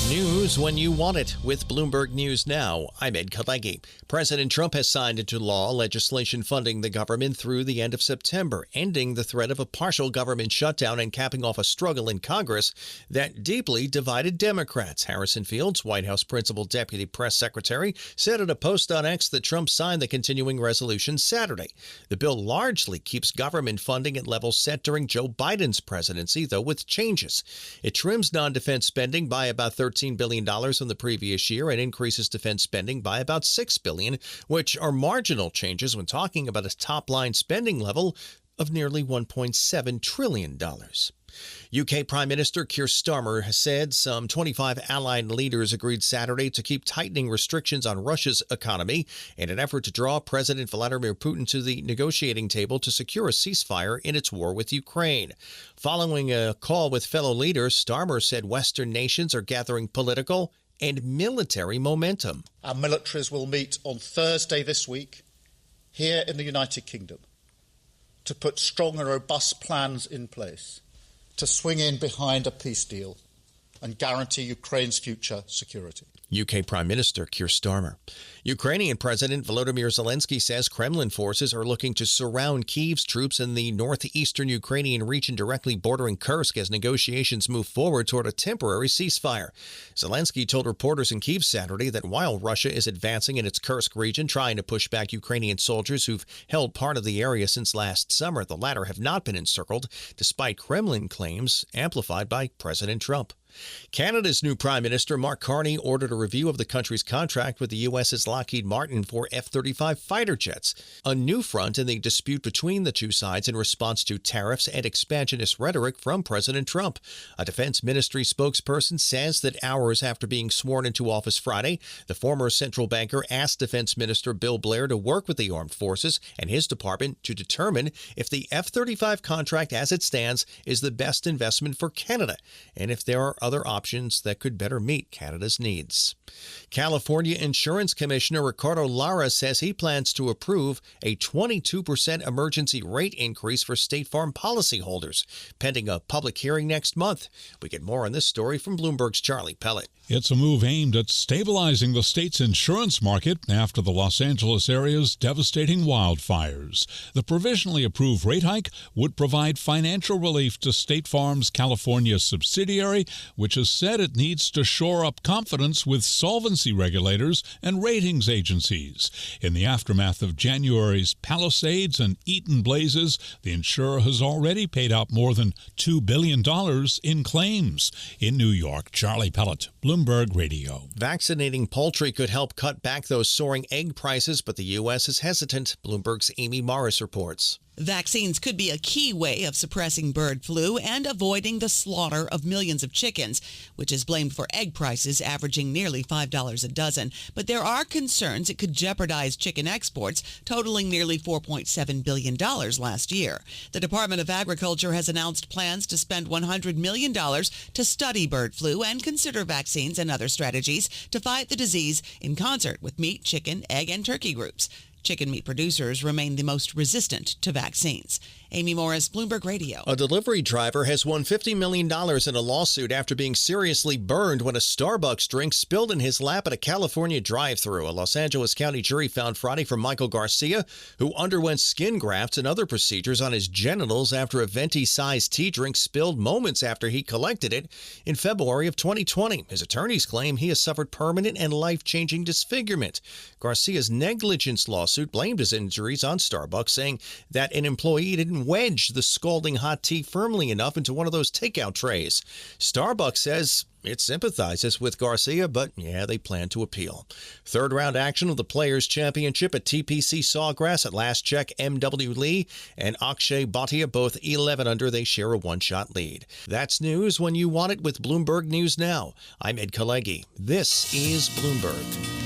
News when you want it with Bloomberg News Now. I'm Ed Kalegi. President Trump has signed into law legislation funding the government through the end of September, ending the threat of a partial government shutdown and capping off a struggle in Congress that deeply divided Democrats. Harrison Fields, White House Principal Deputy Press Secretary, said in a post on X that Trump signed the continuing resolution Saturday. The bill largely keeps government funding at levels set during Joe Biden's presidency, though with changes. It trims non-defense spending by about $13 billion from the previous year and increases defense spending by about $6 billion, which are marginal changes when talking about a top-line spending level of nearly $1.7 trillion. UK Prime Minister Keir Starmer has said some 25 allied leaders agreed Saturday to keep tightening restrictions on Russia's economy in an effort to draw President Vladimir Putin to the negotiating table to secure a ceasefire in its war with Ukraine. Following a call with fellow leaders, Starmer said Western nations are gathering political and military momentum. Our militaries will meet on Thursday this week here in the United Kingdom to put strong and robust plans in place to swing in behind a peace deal and guarantee Ukraine's future security. UK Prime Minister Keir Starmer. Ukrainian President Volodymyr Zelensky says Kremlin forces are looking to surround Kyiv's troops in the northeastern Ukrainian region directly bordering Kursk as negotiations move forward toward a temporary ceasefire. Zelensky told reporters in Kyiv Saturday that while Russia is advancing in its Kursk region, trying to push back Ukrainian soldiers who've held part of the area since last summer, the latter have not been encircled, despite Kremlin claims amplified by President Trump. Canada's new Prime Minister, Mark Carney, ordered a review of the country's contract with the U.S.'s Lockheed Martin for F-35 fighter jets, a new front in the dispute between the two sides in response to tariffs and expansionist rhetoric from President Trump. A defense ministry spokesperson says that hours after being sworn into office Friday, the former central banker asked Defense Minister Bill Blair to work with the armed forces and his department to determine if the F-35 contract as it stands is the best investment for Canada, and if there are other options that could better meet Canada's needs. California Insurance Commissioner Ricardo Lara says he plans to approve a 22% emergency rate increase for State Farm policyholders, pending a public hearing next month. We get more on this story from Bloomberg's Charlie Pellett. It's a move aimed at stabilizing the state's insurance market after the Los Angeles area's devastating wildfires. The provisionally approved rate hike would provide financial relief to State Farm's California subsidiary, which has said it needs to shore up confidence with solvency regulators and ratings agencies. In the aftermath of January's Palisades and Eaton blazes, the insurer has already paid out more than $2 billion in claims. In New York, Charlie Pellett, Bloomberg Radio. Vaccinating poultry could help cut back those soaring egg prices, but the U.S. is hesitant. Bloomberg's Amy Morris reports. Vaccines could be a key way of suppressing bird flu and avoiding the slaughter of millions of chickens, which is blamed for egg prices averaging nearly $5 a dozen. But there are concerns it could jeopardize chicken exports, totaling nearly $4.7 billion last year. The Department of Agriculture has announced plans to spend $100 million to study bird flu and consider vaccines and other strategies to fight the disease in concert with meat, chicken, egg, and turkey groups. Chicken meat producers remain the most resistant to vaccines. Amy Morris, Bloomberg Radio. A delivery driver has won $50 million in a lawsuit after being seriously burned when a Starbucks drink spilled in his lap at a California drive-thru. A Los Angeles County jury found Friday from Michael Garcia, who underwent skin grafts and other procedures on his genitals after a venti-sized tea drink spilled moments after he collected it in February of 2020. His attorneys claim he has suffered permanent and life-changing disfigurement. Garcia's negligence lawsuit blamed his injuries on Starbucks, saying that an employee didn't wedge the scalding hot tea firmly enough into one of those takeout trays. Starbucks says it sympathizes with Garcia, but they plan to appeal. Third round action of the Players' Championship at TPC Sawgrass. At last check, M.W. Lee and Akshay Bhatia both 11 under. They share a one-shot lead. That's news when you want it with Bloomberg News Now. I'm Ed Kalegi. This is Bloomberg.